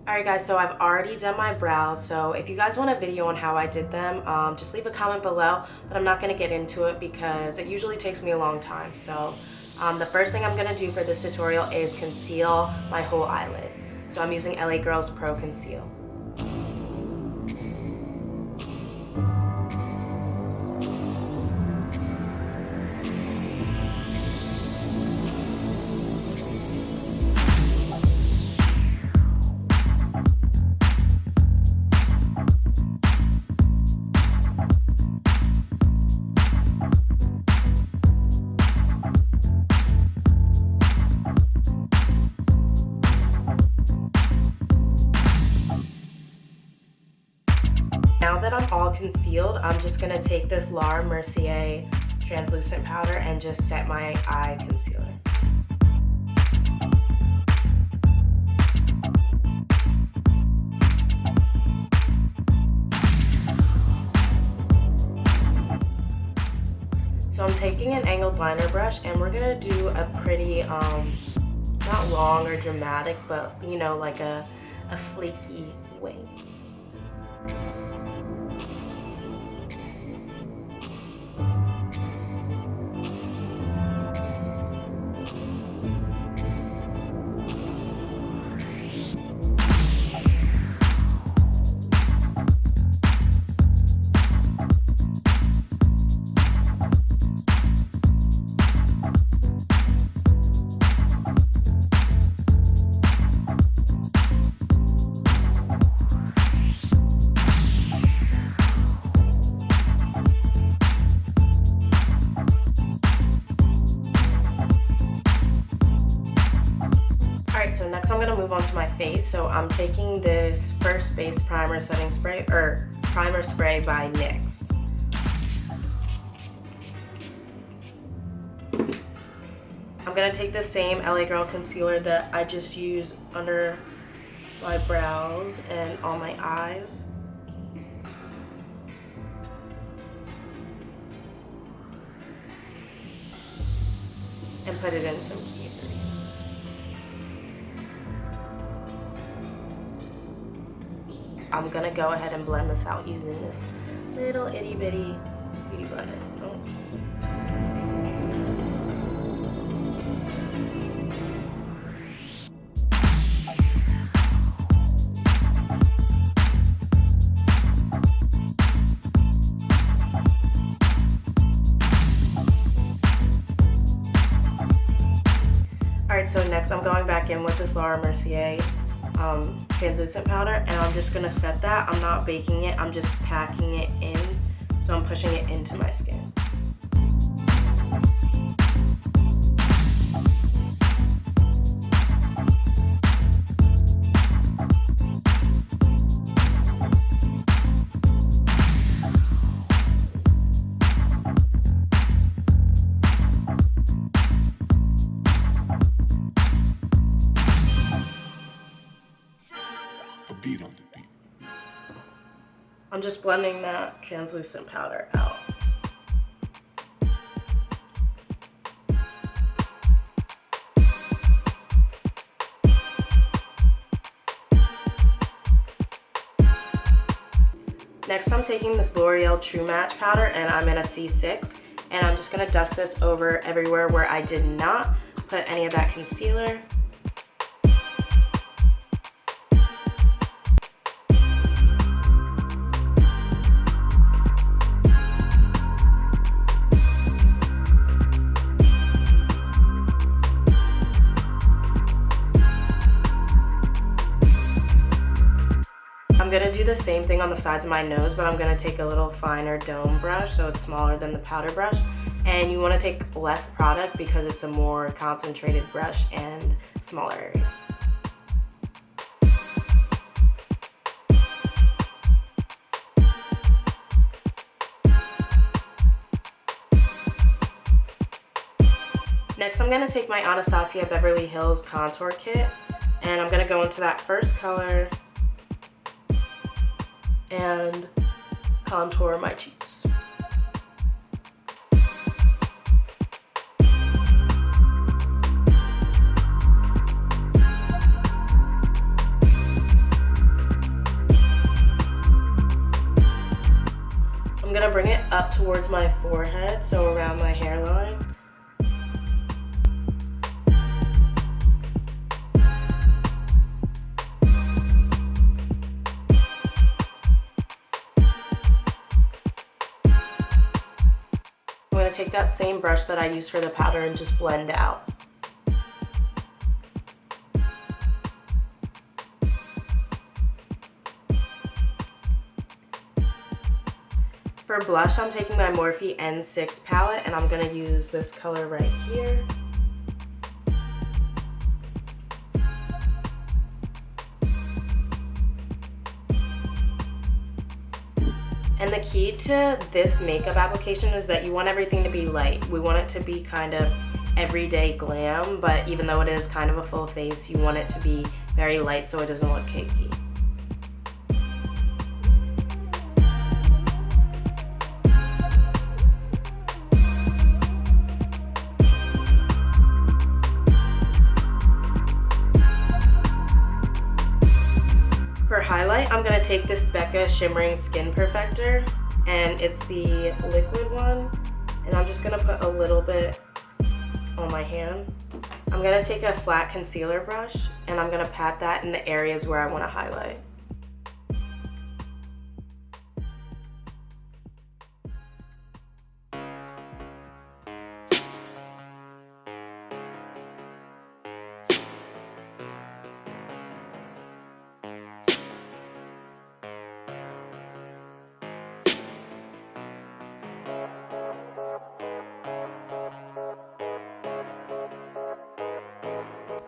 Alright guys, so I've already done my brows, so if you guys want a video on how I did them, just leave a comment below, but I'm not going to get into it because it usually takes me a long time. So the first thing I'm going to do for this tutorial is conceal my whole eyelid. So I'm using LA Girls Pro Conceal. Now that I'm all concealed, I'm just going to take this Mercier translucent powder and just set my eye concealer. So I'm taking an angled liner brush and we're going to do a pretty, not long or dramatic, but you know, like a flaky wing. So next I'm going to move on to my face. So I'm taking this First Base Primer Setting Spray, or Primer Spray by NYX. I'm going to take the same LA Girl concealer that I just used under my brows and on my eyes. And put it in some key. I'm gonna go ahead and blend this out using this little itty bitty beauty blender. Oh. Alright, so next I'm going back in with this Mercier translucent powder, and I'm just going to set that. I'm not baking it, I'm just packing it in, so I'm pushing it into my skin. I'm just blending that translucent powder out. Next I'm taking this L'Oreal True Match powder and I'm in a C6, and I'm just going to dust this over everywhere where I did not put any of that concealer. I'm going to do the same thing on the sides of my nose, but I'm going to take a little finer dome brush so it's smaller than the powder brush. And you want to take less product because it's a more concentrated brush and smaller area. Next I'm going to take my Anastasia Beverly Hills contour kit, and I'm going to go into that first color and contour my cheeks. gonna bring it up towards my forehead, so around my hairline. I'm gonna take that same brush that I used for the powder and just blend out. For blush, I'm taking my Morphe N6 palette and I'm going to use this color right here. And the key to this makeup application is that you want everything to be light. We want it to be kind of everyday glam, but even though it is kind of a full face, you want it to be very light so it doesn't look cakey. For highlight, I'm going to take this Becca Shimmering Skin Perfector, and it's the liquid one, and I'm just going to put a little bit on my hand. I'm going to take a flat concealer brush, and I'm going to pat that in the areas where I want to highlight.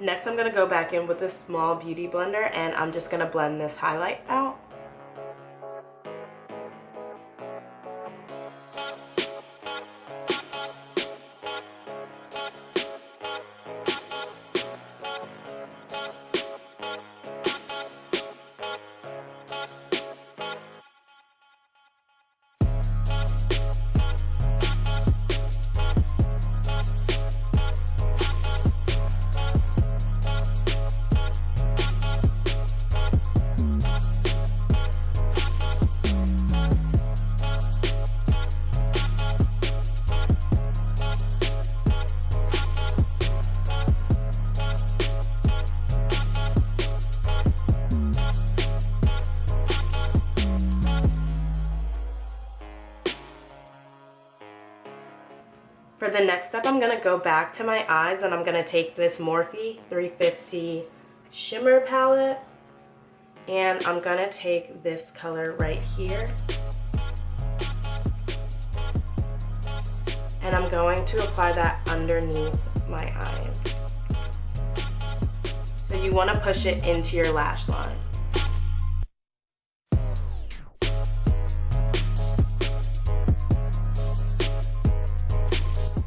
Next, I'm going to go back in with this small beauty blender and I'm just going to blend this highlight out. For the next step, I'm going to go back to my eyes and I'm going to take this Morphe 350 Shimmer palette and I'm going to take this color right here and I'm going to apply that underneath my eyes. So you want to push it into your lash line.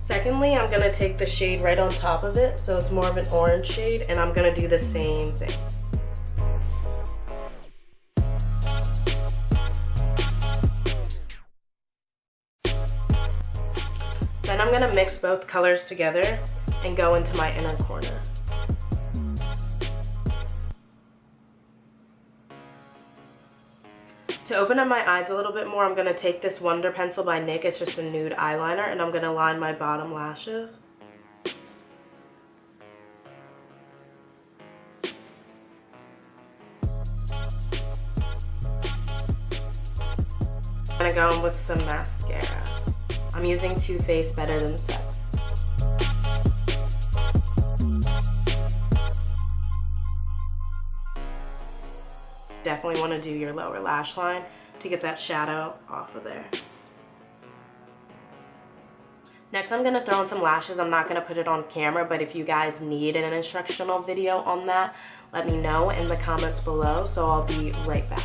Secondly, I'm going to take the shade right on top of it, so it's more of an orange shade, and I'm going to do the same thing. Then I'm going to mix both colors together and go into my inner corner. To open up my eyes a little bit more, I'm going to take this Wonder Pencil by NYX, it's just a nude eyeliner, and I'm going to line my bottom lashes. I'm going to go in with some mascara. I'm using Too Faced Better Than Sex. Definitely want to do your lower lash line to get that shadow off of there. Next, I'm going to throw in some lashes. I'm not going to put it on camera, but if you guys need an instructional video on that, let me know in the comments below, so I'll be right back.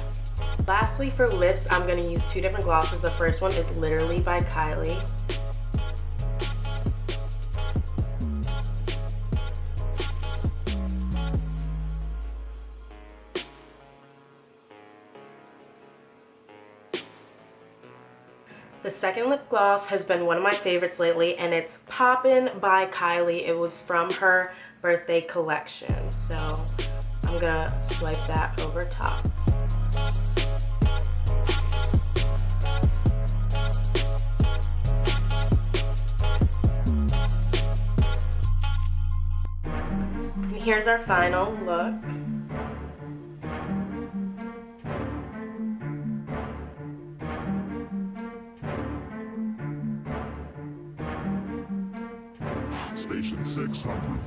Lastly, for lips, I'm going to use two different glosses. The first one is Literally by Kylie. The second lip gloss has been one of my favorites lately, and it's Poppin by Kylie. It was from her birthday collection, so I'm gonna swipe that over top. here's our final look. Station 600.